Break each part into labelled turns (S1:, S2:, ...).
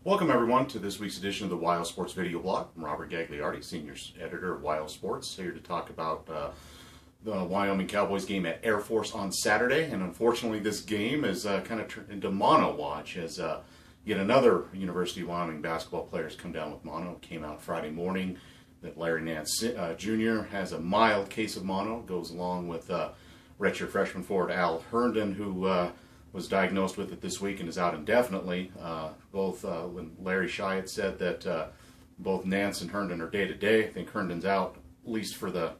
S1: Welcome everyone to this week's edition of the WyoSports video blog. I'm Robert Gagliardi, Senior Editor of WyoSports, here to talk about the Wyoming Cowboys game at Air Force on Saturday. And unfortunately this game is kind of turned into mono watch as yet another University of Wyoming basketball player has come down with mono. It came out Friday morning that Larry Nance Jr. has a mild case of mono, goes along with redshirt freshman forward Al Herndon, who was diagnosed with it this week and is out indefinitely. When Larry Shai had said that both Nance and Herndon are day-to-day. I think Herndon's out, at least for the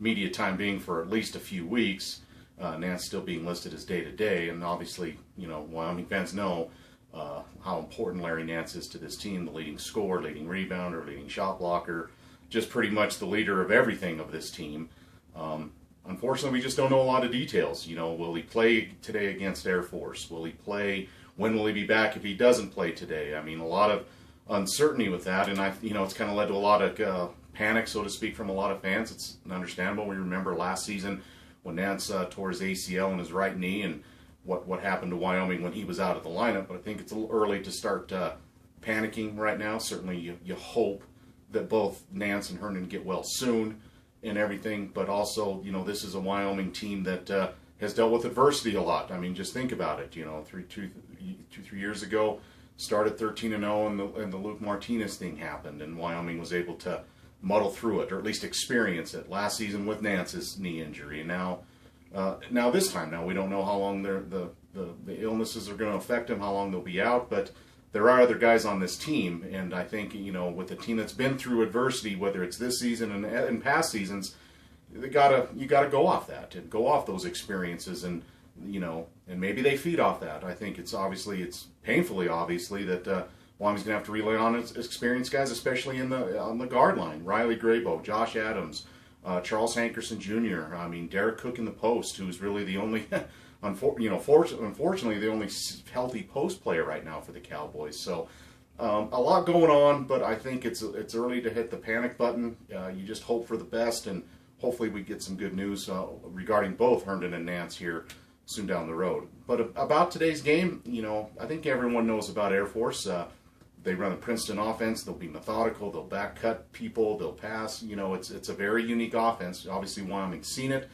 S1: media time being, for at least a few weeks. Nance still being listed as day-to-day, and obviously, you know, Wyoming fans know how important Larry Nance is to this team, the leading scorer, leading rebounder, leading shot blocker, just pretty much the leader of everything of this team. Unfortunately, we just don't know a lot of details. You know, will he play today against Air Force? Will he play? When will he be back if he doesn't play today? I mean, a lot of uncertainty with that, and it's kind of led to a lot of panic, so to speak, from a lot of fans. It's understandable. We remember last season when Nance tore his ACL in his right knee, and what happened to Wyoming when he was out of the lineup. But I think it's a little early to start panicking right now. Certainly, you hope that both Nance and Herndon get well soon and everything, but also, you know, this is a Wyoming team that has dealt with adversity a lot. I mean, just think about it. You know, 3 years ago, started 13-0, and the Luke Martinez thing happened, and Wyoming was able to muddle through it, or at least experience it. Last season with Nance's knee injury, and now this time, we don't know how long the illnesses are going to affect him, how long they'll be out, but there are other guys on this team, and I think, you know, with a team that's been through adversity, whether it's this season and in past seasons, you gotta go off that and go off those experiences, and you know, and maybe they feed off that. I think it's painfully obviously that Wyoming's gonna have to rely on its experienced guys, especially on the guard line. Riley Graybo, Josh Adams, Charles Hankerson Jr. I mean, Derek Cook in the post, who's really the only. Unfortunately, the only healthy post player right now for the Cowboys. So a lot going on, but I think it's early to hit the panic button. You just hope for the best, and hopefully we get some good news regarding both Herndon and Nance here soon down the road. But about today's game, you know, I think everyone knows about Air Force. They run the Princeton offense. They'll be methodical. They'll back cut people. They'll pass. You know, it's a very unique offense. Obviously, Wyoming's seen it.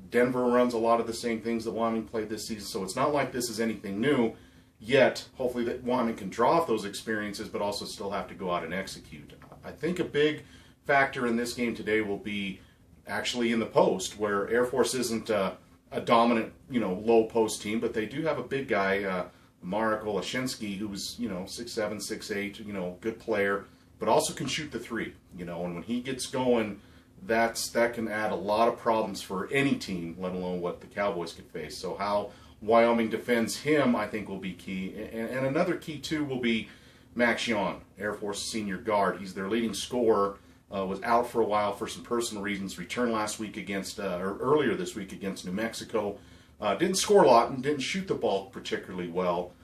S1: Denver runs a lot of the same things that Wyoming played this season, so it's not like this is anything new, yet hopefully that Wyoming can draw off those experiences, but also still have to go out and execute. I think a big factor in this game today will be actually in the post, where Air Force isn't a dominant, you know, low post team, but they do have a big guy, Marek Olashinsky, who's, you know, 6'7", 6'8", you know, good player, but also can shoot the three, you know, and when he gets going, that can add a lot of problems for any team, let alone what the Cowboys could face. So how Wyoming defends him, I think, will be key. And another key, too, will be Max Yon, Air Force senior guard. He's their leading scorer, was out for a while for some personal reasons, returned last week or earlier this week against New Mexico. Didn't score a lot and didn't shoot the ball particularly well,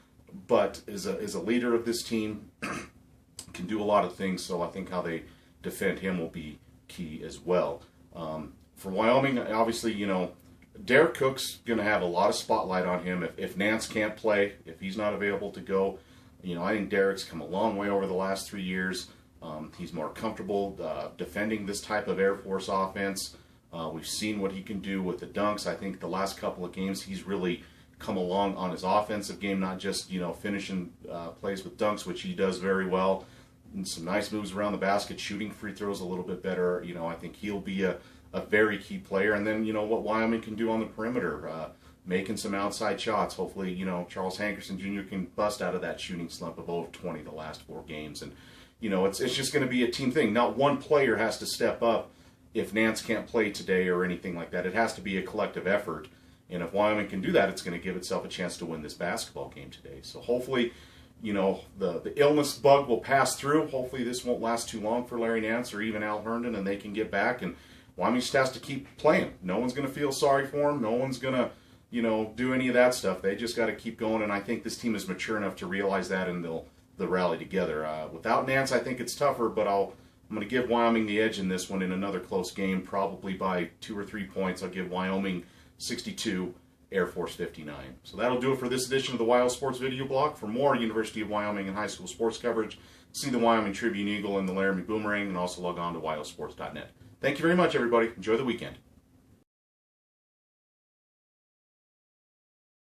S1: but is a leader of this team, can do a lot of things, so I think how they defend him will be key as well. For Wyoming, obviously, you know, Derek Cook's going to have a lot of spotlight on him if Nance can't play, if he's not available to go. You know, I think Derek's come a long way over the last 3 years. He's more comfortable defending this type of Air Force offense. We've seen what he can do with the dunks. I think the last couple of games he's really come along on his offensive game, not just, you know, finishing plays with dunks, which he does very well. And some nice moves around the basket, shooting free throws a little bit better. You know, I think he'll be a very key player. And then, you know, what Wyoming can do on the perimeter, making some outside shots. Hopefully, you know, Charles Hankerson Jr. can bust out of that shooting slump of over 20 the last 4 games. And, you know, it's just going to be a team thing. Not one player has to step up if Nance can't play today or anything like that. It has to be a collective effort. And if Wyoming can do that, it's going to give itself a chance to win this basketball game today. So hopefully, you know, the illness bug will pass through. Hopefully this won't last too long for Larry Nance or even Al Herndon, and they can get back. And Wyoming just has to keep playing. No one's going to feel sorry for him. No one's going to, you know, do any of that stuff. They just got to keep going, and I think this team is mature enough to realize that, and they'll rally together. Without Nance, I think it's tougher, but I'm going to give Wyoming the edge in this one in another close game, probably by 2 or 3 points. I'll give Wyoming 62 Air Force 59. So that'll do it for this edition of the WyoSports video blog. For more University of Wyoming and high school sports coverage, see the Wyoming Tribune Eagle and the Laramie Boomerang, and also log on to wyosports.net. Thank you very much, everybody. Enjoy the weekend.